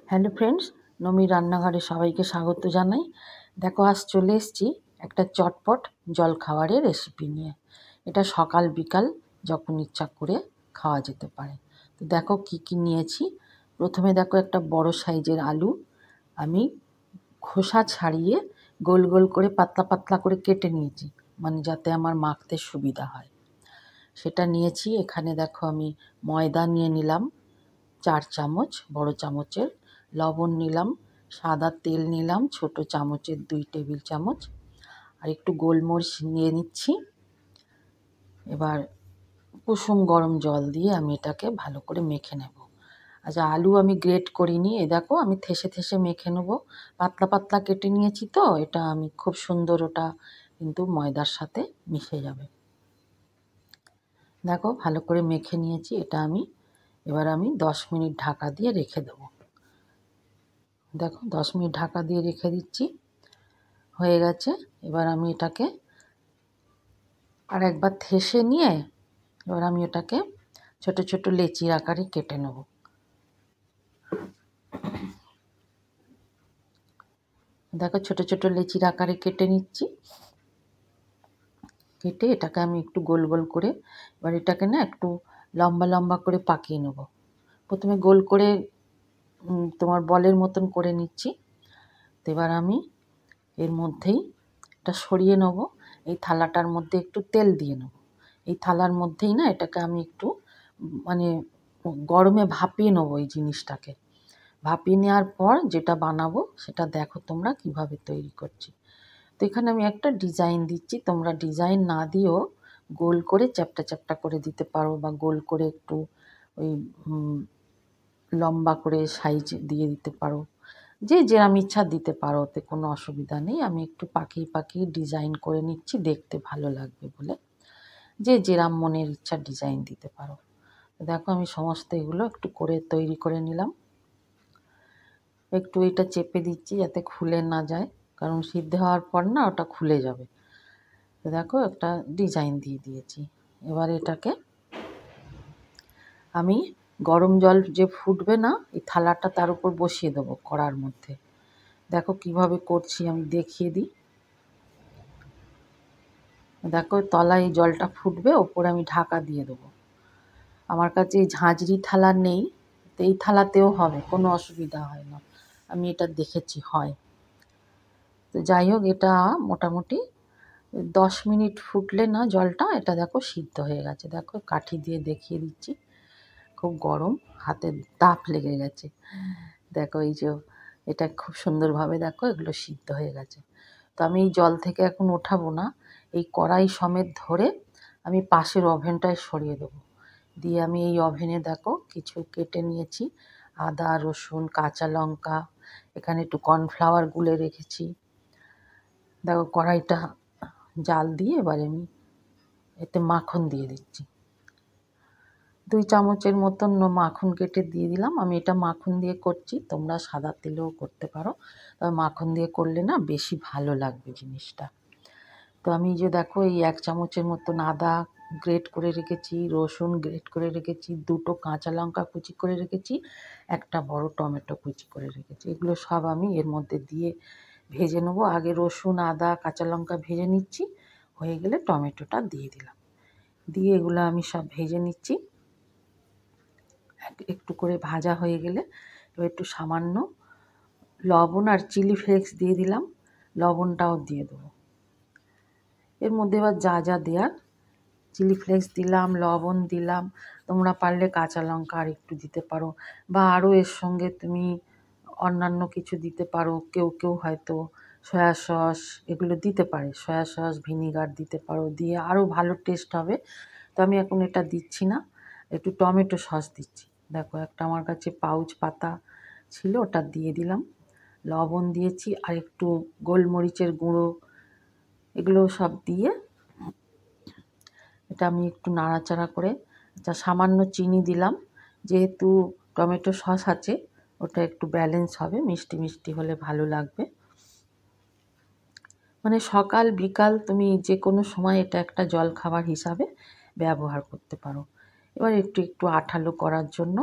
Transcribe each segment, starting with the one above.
Hello friends, নমির রান্নাঘরে সবাইকে স্বাগত জানাই। দেখো, আজ চলে এসেছি একটা চটপট জলখাবারের রেসিপি নিয়ে। এটা সকাল বিকাল যখন ইচ্ছা করে খাওয়া যেতে পারে। তো দেখো কি কি নিয়েছি। প্রথমে দেখো একটা বড় সাইজের আলু আমি খোসা ছাড়িয়ে গোল গোল করে পাতলা পাতলা করে কেটে নিয়েছি, মানে যাতে আমার মাখতে সুবিধা হয় সেটা নিয়েছি। এখানে দেখো আমি ময়দা নিয়ে নিলাম 4 চামচ বড় চামচের, লবণ নিলাম, সাদা তেল নিলাম ছোট চামচের 2 টেবিল চামচ, আর একটু গোলমরিচ নিয়ে নিচ্ছি। এবার কুসুম গরম জল দিয়ে আমি এটাকে ভালো করে মেখে নেব। আচ্ছা, আলু আমি গ্রেট করিনি, এ দেখো আমি থেসে থেসে মেখে নেব। পাতলা পাতলা কেটে নিয়েছি, তো এটা আমি খুব সুন্দর, ওটা কিন্তু ময়দার সাথে মিশে যাবে। দেখো ভালো করে মেখে নিয়েছি, এটা এবার আমি 10 মিনিট ঢাকা দিয়ে রেখে দেবো। দেখো 10 মিনিট ঢাকা দিয়ে রেখে দিচ্ছি, হয়ে গেছে। এবার আমি এটাকে আর একবার থেসে নিয়ে এবার আমি এটাকে ছোট ছোট লেচির আকারে কেটে নেব। দেখো ছোট ছোট লেচির আকারে কেটে নিচ্ছি। কেটে এটাকে আমি একটু গোল গোল করে, এবার এটাকে না একটু লম্বা লম্বা করে পাকিয়ে নেব। প্রথমে গোল করে তোমার বলের মতন করে নিচ্ছি। তো এবার আমি এর মধ্যেই এটা সরিয়ে নেব। এই থালাটার মধ্যে একটু তেল দিয়ে নেব। এই থালার মধ্যেই না এটাকে আমি একটু মানে গরমে ভাপিয়ে নেব। এই জিনিসটাকে ভাপিয়ে নেওয়ার পর যেটা বানাবো সেটা দেখো তোমরা কিভাবে তৈরি করছি। তো এখানে আমি একটা ডিজাইন দিচ্ছি, তোমরা ডিজাইন না দিয়েও গোল করে চ্যাপ্টা চ্যাপ্টা করে দিতে পারো, বা গোল করে একটু ওই লম্বা করে সাইজ দিয়ে দিতে পারো। যে যেরম ইচ্ছা দিতে পারো, ওতে কোনো অসুবিধা নেই। আমি একটু পাকিয়ে পাকিয়ে ডিজাইন করে নিচ্ছি, দেখতে ভালো লাগবে বলে। যে যেরম মনের ইচ্ছা ডিজাইন দিতে পারো। দেখো আমি সমস্ত এগুলো একটু করে তৈরি করে নিলাম। একটু এটা চেপে দিচ্ছি যাতে খুলে না যায়, কারণ সিদ্ধ হওয়ার পর না ওটা খুলে যাবে। তো দেখো একটা ডিজাইন দিয়ে দিয়েছি। এবার এটাকে আমি গরম জল যে ফুটবে না, এই থালাটা তার উপর বসিয়ে দেবো কড়ার মধ্যে। দেখো কিভাবে করছি আমি দেখিয়ে দিই। দেখো তলায় জলটা ফুটবে, ওপরে আমি ঢাকা দিয়ে দেবো। আমার কাছে এই ঝাঁঝরি থালা নেই, তো এই থালাতেও হবে, কোনো অসুবিধা হয় না, আমি এটা দেখেছি হয়। তো যাই হোক, এটা মোটামুটি 10 মিনিট ফুটলে না জলটা, এটা দেখো সিদ্ধ হয়ে গেছে। দেখো কাঠি দিয়ে দেখিয়ে দিচ্ছি, খুব গরম, হাতে তাপ লেগে গেছে। দেখো এই যে এটা খুব সুন্দরভাবে দেখো এগুলো সিদ্ধ হয়ে গেছে। তো আমি এই জল থেকে এখন ওঠাবো না, এই কড়াই সমেত ধরে আমি পাশের ওভেনটায় সরিয়ে দেবো। দিয়ে আমি এই ওভেনে দেখো কিছু কেটে নিয়েছি, আদা রসুন কাঁচা লঙ্কা, এখানে একটু কর্নফ্লাওয়ার গুলে রেখেছি। দেখো কড়াইটা জাল দিয়ে এবারে আমি এতে মাখন দিয়ে দিচ্ছি। 2 চামচের মতন মাখন কেটে দিয়ে দিলাম। আমি এটা মাখন দিয়ে করছি, তোমরা সাদা তেলেও করতে পারো, তবে মাখন দিয়ে করলে না বেশি ভালো লাগবে জিনিসটা। তো আমি যে দেখো এই 1 চামচের মতন আদা গ্রেট করে রেখেছি, রসুন গ্রেট করে রেখেছি, 2টো কাঁচা লঙ্কা কুচি করে রেখেছি, একটা বড় টমেটো কুচি করে রেখেছি। এগুলো সব আমি এর মধ্যে দিয়ে ভেজে নেবো। আগে রসুন আদা কাঁচা লঙ্কা ভেজে নিচ্ছি, হয়ে গেলে টমেটোটা দিয়ে দিলাম। দিয়ে এগুলো আমি সব ভেজে নিচ্ছি। একটু করে ভাজা হয়ে গেলে এবার একটু সামান্য লবণ আর চিলি ফ্লেক্স দিয়ে দিলাম, লবণটাও দিয়ে দেবো এর মধ্যে। এবার যা যা দেওয়ার, চিলি ফ্লেক্স দিলাম, লবণ দিলাম, তোমরা পারলে কাঁচা লঙ্কা আর একটু দিতে পারো, বা আরও এর সঙ্গে তুমি অন্যান্য কিছু দিতে পারো। কেউ কেউ হয়তো সয়া সস এগুলো দিতে পারে, সয়া সস ভিনিগার দিতে পারো, দিয়ে আরও ভালো টেস্ট হবে। তো আমি এখন এটা দিচ্ছি না, একটু টমেটো সস দিচ্ছি। দেখো একটা আমার কাছে পাউচ পাতা ছিল, ওটা দিয়ে দিলাম, লবণ দিয়েছি, আর একটু গোলমরিচের গুঁড়ো, এগুলো সব দিয়ে এটা আমি একটু নাড়াচাড়া করে, সামান্য চিনি দিলাম, যেহেতু টমেটো সস আছে ওটা একটু ব্যালেন্স হবে, মিষ্টি মিষ্টি হলে ভালো লাগবে। মানে সকাল বিকাল তুমি যে কোনো সময় এটা একটা জলখাবার হিসাবে ব্যবহার করতে পারো। এবার একটু একটু আঠালো করার জন্য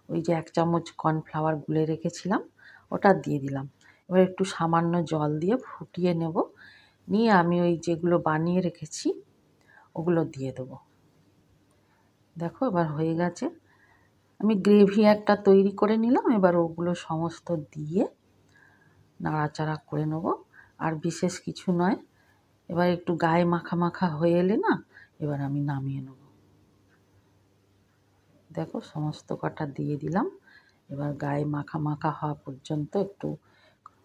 ওই যে 1 চামচ কর্নফ্লাওয়ার গুলে রেখেছিলাম ওটা দিয়ে দিলাম। এবার একটু সামান্য জল দিয়ে ফুটিয়ে নেব, নিয়ে আমি ওই যেগুলো বানিয়ে রেখেছি ওগুলো দিয়ে দেবো। দেখো এবার হয়ে গেছে। আমি গ্রেভি একটা তৈরি করে নিলাম, এবার ওগুলো সমস্ত দিয়ে নাড়াচাড়া করে নেব। আর বিশেষ কিছু নয়, এবার একটু গায়ে মাখা মাখা হয়ে এলে না, এবার আমি নামিয়ে নেব। দেখো সমস্ত কটা দিয়ে দিলাম, এবার গায়ে মাখা মাখা হওয়া পর্যন্ত একটু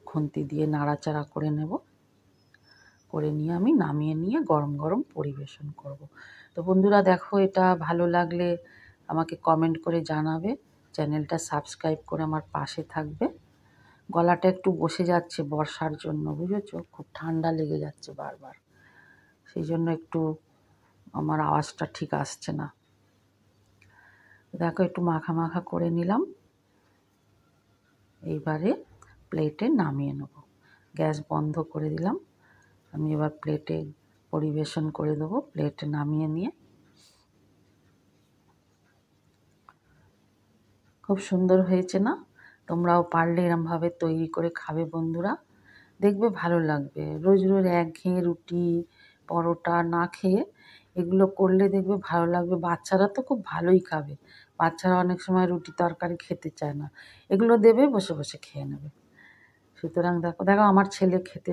খুন্তি দিয়ে নাড়াচাড়া করে নেব, করে নিয়ে আমি নামিয়ে নিয়ে গরম গরম পরিবেশন করব। তো বন্ধুরা দেখো, এটা ভালো লাগলে আমাকে কমেন্ট করে জানাবে, চ্যানেলটা সাবস্ক্রাইব করে আমার পাশে থাকবে। গলাটা একটু বসে যাচ্ছে বর্ষার জন্য, বুঝেছো, খুব ঠান্ডা লেগে যাচ্ছে বারবার, সেই জন্য একটু আমার আওয়াজটা ঠিক আসছে না। দেখো একটু মাখা মাখা করে নিলাম, এইবারে প্লেটে নামিয়ে নেব। গ্যাস বন্ধ করে দিলাম, আমি এবার প্লেটে পরিবেশন করে দেবো। প্লেটে নামিয়ে নিয়ে খুব সুন্দর হয়েছে না? তোমরাও পারলে এরমভাবে তৈরি করে খাবে বন্ধুরা, দেখবে ভালো লাগবে। রোজ রোজ একঘেয়ে রুটি পরোটা না খেয়ে এগুলো করলে দেখবে ভালো লাগবে। বাচ্চারা তো খুব ভালোই খাবে, বাচ্চারা অনেক সময় রুটি তরকারি খেতে চায় না, এগুলো দেবে বসে বসে খেয়ে নেবে। সুতরাং দেখো দেখো আমার ছেলে খেতে